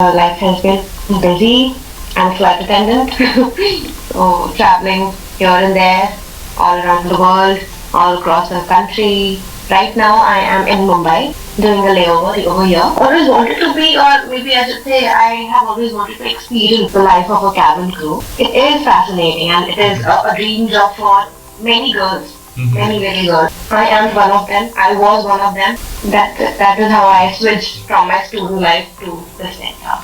Life has been busy. I'm a flight attendant, so traveling here and there, all around the world, all across the country. Right now, I am in Mumbai doing a layover over here. Always wanted to be, or maybe I should say, I have always wanted to experience the life of a cabin crew. It is fascinating, and it is a dream job for many girls. Many little girls. I am one of them. I was one of them. That is how I switched from my student life to this sector.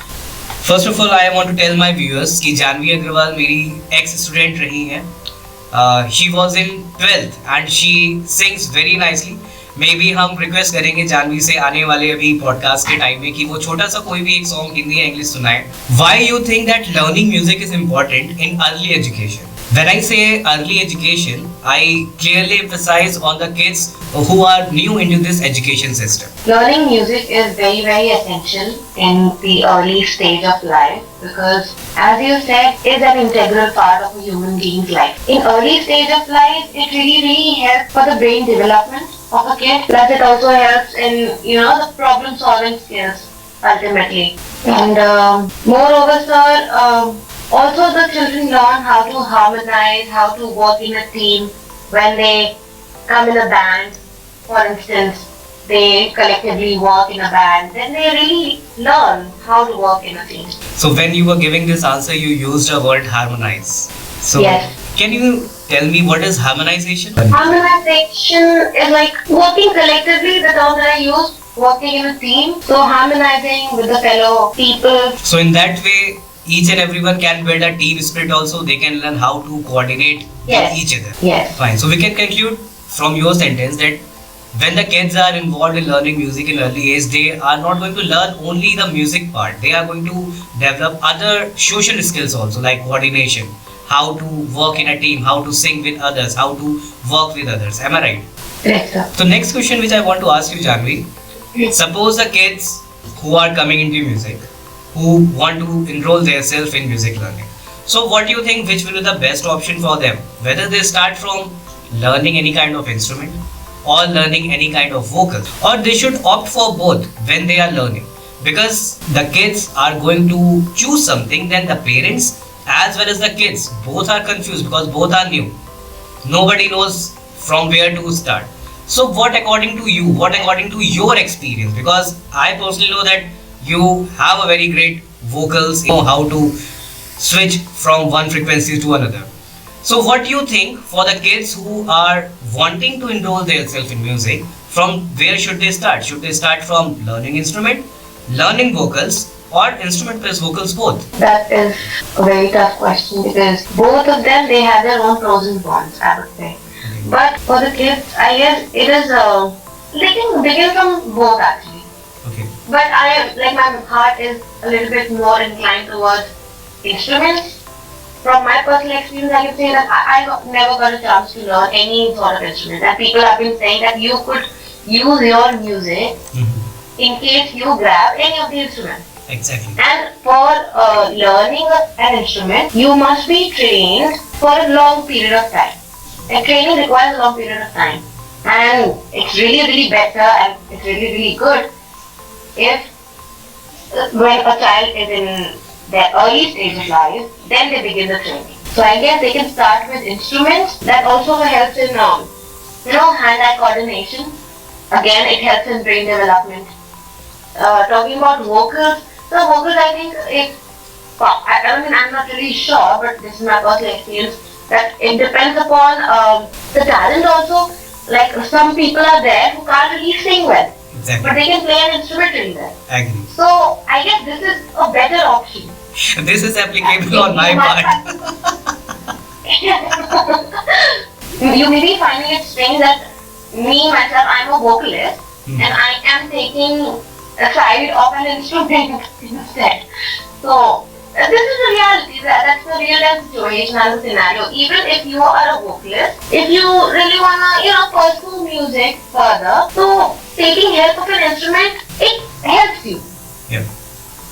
First of all I want to tell my viewers कि जानवी अग्रवाल मेरी ex student रही हैं. She was in 12th and she sings very nicely. Maybe हम request करेंगे जानवी से आने वाले अभी पॉडकास्ट के टाइम में कि वो छोटा सा कोई भी एक सॉन्ग हिंदी या इंग्लिश सुनाए. Why you think that learning music is important in early education? When I say early education, I clearly emphasize on the kids who are new into this education system. Learning music is very, very essential in the early stage of life because, as you said, is an integral part of a human being's life. In early stage of life, it really helps for the brain development of a kid. Plus, it also helps in, the problem solving skills ultimately. And moreover, sir, also, the children learn how to harmonize, how to work in a team when they come in a band. For instance, they collectively work in a band. Then they really learn how to work in a team. So, when you were giving this answer, you used a word harmonize. So, yes. Can you tell me what is harmonization? Harmonization is like working collectively, the term that I use, working in a team. So, harmonizing with the fellow people. So, in that way, each and everyone can build a team spirit also. They can learn how to coordinate with each other. Yes. Fine. So we can conclude from your sentence that when the kids are involved in learning music in early age, they are not going to learn only the music part. They are going to develop other social skills also, like coordination, how to work in a team, how to sing with others, how to work with others. Am I right? Yes, sir. So next question which I want to ask you, Janvi. Suppose the kids who are coming into music, who want to enroll themselves in music learning. So what do you think which will be the best option for them? Whether they start from learning any kind of instrument or learning any kind of vocal, or they should opt for both when they are learning? Because the kids are going to choose something, then the parents as well as the kids both are confused because both are new. Nobody knows from where to start. So what according to you, what according to your experience, because I personally know that you have a very great vocals, you know how to switch from one frequency to another. So what do you think for the kids who are wanting to enroll themselves in music, from where should they start? Should they start from learning instrument, learning vocals, or instrument plus vocals both? That is a very tough question because both of them, they have their own pros and cons, I would say. But for the kids, I guess it is, they can begin from both actually. Okay. But my heart is a little bit more inclined towards instruments. From my personal experience, I can say that I never got a chance to learn any sort of instrument. And people have been saying that you could use your music in case you grab any of the instruments. Exactly. And for learning an instrument, you must be trained for a long period of time. And training requires a long period of time. And it's really, really better and it's really, really good if when a child is in their early stage of life, then they begin the training. So I guess they can start with instruments. That also helps in hand-eye coordination. Again, it helps in brain development. Talking about vocals, I think I'm not really sure, but this is my personal experience, that it depends upon the talent also. Like some people are there who can't really sing well. Exactly. But they can play an instrument really well. I agree. So I guess this is a better option. This is applicable on my part. You may be finding it strange that myself, I'm a vocalist and I am taking a side of an instrument instead. So this is the reality, that's the real life situation and the scenario. Even if you are a vocalist, if you really wanna, pursue music further, so taking help of an instrument, it helps you. Yeah.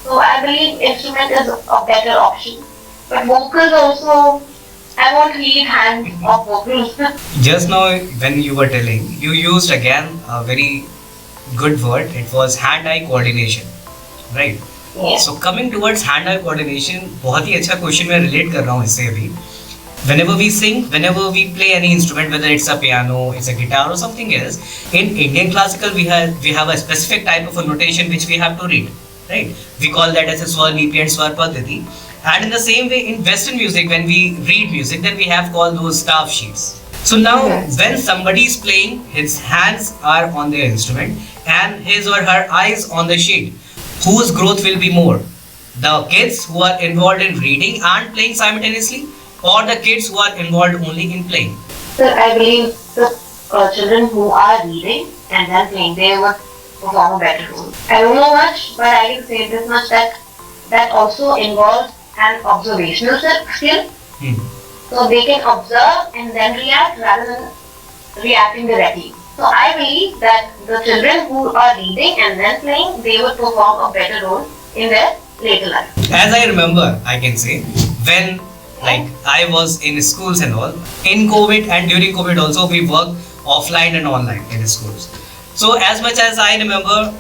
So I believe instrument is a better option. But vocals also, I won't leave hand of vocals. Just now when you were telling, you used again a very good word. It was hand-eye coordination, right? Yeah. So coming towards hand-eye coordination, बहुत ही अच्छा question मैं relate कर रहा हूँ इससे अभी. Whenever we sing, whenever we play any instrument, whether it's a piano, it's a guitar or something else, in Indian classical we have a specific type of a notation which we have to read, right? We call that as a swar lipi and swar paddhati. And in the same way in Western music, when we read music, then we have called those staff sheets. So now when somebody is playing, his hands are on their instrument and his or her eyes on the sheet, whose growth will be more? The kids who are involved in reading and playing simultaneously, or the kids who are involved only in playing? So I believe the children who are reading and then playing, they would perform a better role. I don't know much, but I can say this much that also involves an observational skill. So they can observe and then react rather than reacting directly. So I believe that the children who are reading and then playing, they would perform a better role in their later life. As I remember, I can say, when I was in schools and all, in COVID and during COVID also, we worked offline and online in schools. So as much as I remember,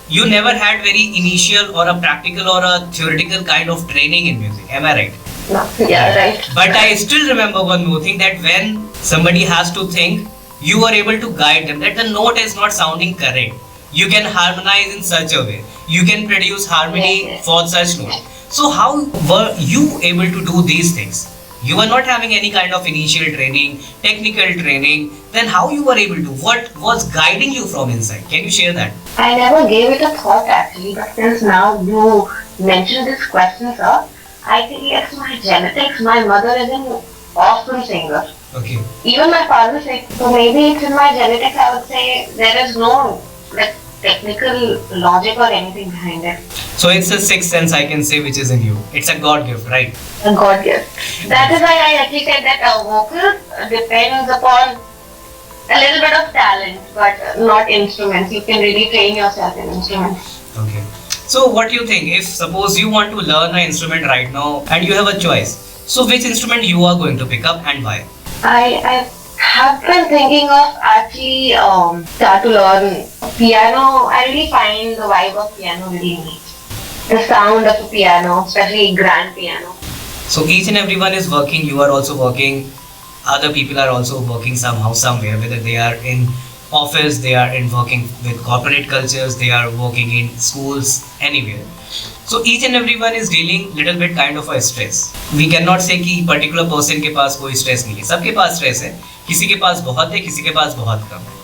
you never had very initial or a practical or a theoretical kind of training in music. Am I right? No. Yeah, right. But I still remember one more thing, that when somebody has to think, you are able to guide them, that the note is not sounding correct. You can harmonize in such a way. You can produce harmony Yes. for such note. So how were you able to do these things? You were not having any kind of initial training, technical training. Then how you were able to? What was guiding you from inside? Can you share that? I never gave it a thought actually, but since now you mentioned this question, sir, I think it's my genetics. My mother is an awesome singer. Okay. Even my father said, so maybe it's in my genetics. I would say there is no technical logic or anything behind it. So it's a sixth sense, I can say, which is in you. It's a God gift, right? A God gift. That is why I actually said that a vocal depends upon a little bit of talent, but not instruments. You can really train yourself in instruments. Okay. So what do you think? If suppose you want to learn an instrument right now and you have a choice, so which instrument you are going to pick up and why? I have been thinking of actually start to learn piano. I really find the vibe of piano really neat. The sound of a piano, especially grand piano. So each and everyone is working, you are also working, other people are also working somehow, somewhere, whether they are in office, they are in working with corporate cultures, they are working in schools, anywhere. So each and everyone is dealing little bit kind of a stress. We cannot say कि particular person के पास कोई stress नहीं है. सबके पास stress है. किसी के पास बहुत है, किसी के पास बहुत कम है.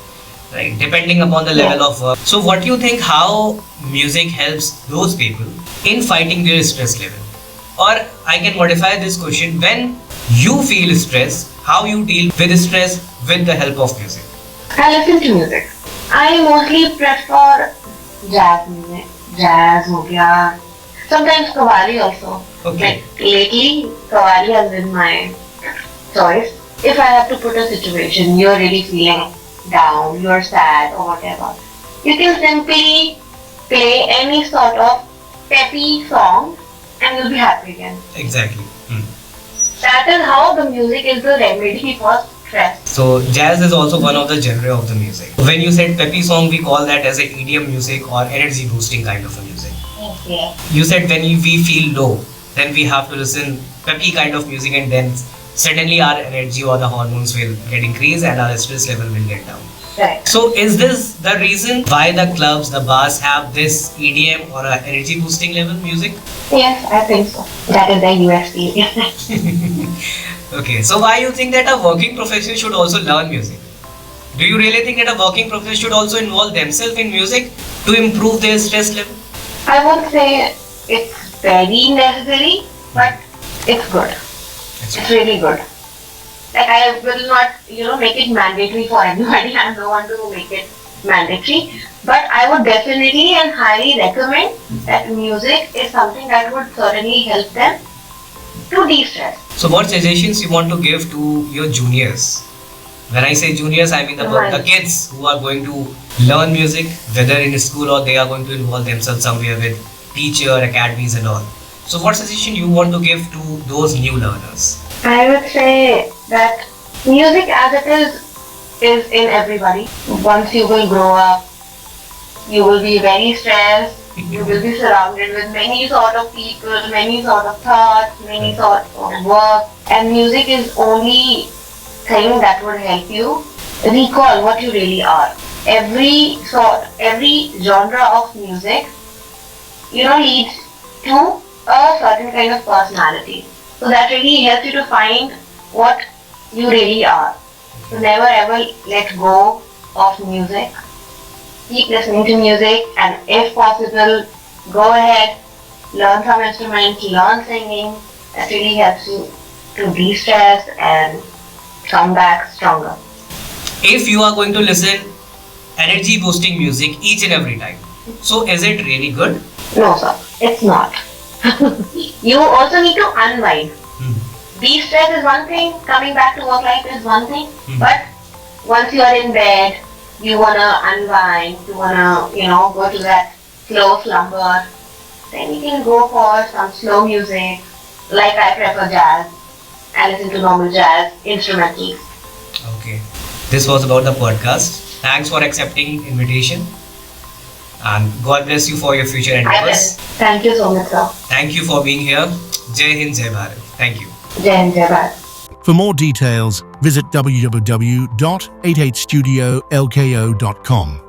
Right, depending upon the level of work. So what do you think, how music helps those people in fighting their stress level? Or I can modify this question, when you feel stress, how you deal with stress with the help of music? I listen to music. I mostly prefer jazz music. Jazz ho gaya. Sometimes Qawwali also. Okay. Like lately, Qawwali has been my choice. If I have to put a situation, you're really feeling down, you're sad or whatever, you can simply play any sort of peppy song and you'll be happy again. Exactly. That is how the music is the remedy for stress. So jazz is also one of the genre of the music. When you said peppy song, we call that as a EDM music or energy boosting kind of a music. Yeah. You said when we feel low, then we have to listen peppy kind of music, and then suddenly our energy or the hormones will get increased and our stress level will get down. Right. So is this the reason why the clubs, the bars have this EDM or a energy boosting level music? Yes, I think so. That is the USP. Okay, so why you think that a working professional should also learn music? Do you really think that a working professional should also involve themselves in music to improve their stress level? I won't say it's very necessary, but it's good. It's really good. Like I will not, make it mandatory for everybody. I don't want to make it mandatory. But I would definitely and highly recommend that music is something that would certainly help them to de-stress. So what suggestions you want to give to your juniors? When I say juniors, I mean the kids who are going to learn music, whether in school or they are going to involve themselves somewhere with teacher, academies and all. So what suggestion you want to give to those new learners? I would say that music as it is in everybody. Once you will grow up, you will be very stressed You will be surrounded with many sort of people, many sort of thoughts, many sort of work, and music is only thing that would help you recall what you really are. Every genre of music, leads to a certain kind of personality. So that really helps you to find what you really are. So never ever let go of music. Keep listening to music, and if possible, go ahead, learn some instrument, learn singing. That really helps you to de-stress and come back stronger. If you are going to listen energy boosting music each and every time, so is it really good? No, sir, it's not. You also need to unwind. De-stress is one thing, coming back to work life is one thing, but once you are in bed, you wanna unwind, you wanna, go to that slow slumber, then you can go for some slow music, like I prefer jazz, and listen to normal jazz, instrumentals. Okay. This was about the podcast. Thanks for accepting invitation. And God bless you for your future endeavors. Thank you so much, sir. Thank you for being here. Jai Hind, Jai Bharat. Thank you. Jai Hind, Jai Bharat. For more details, visit www.88studiolko.com.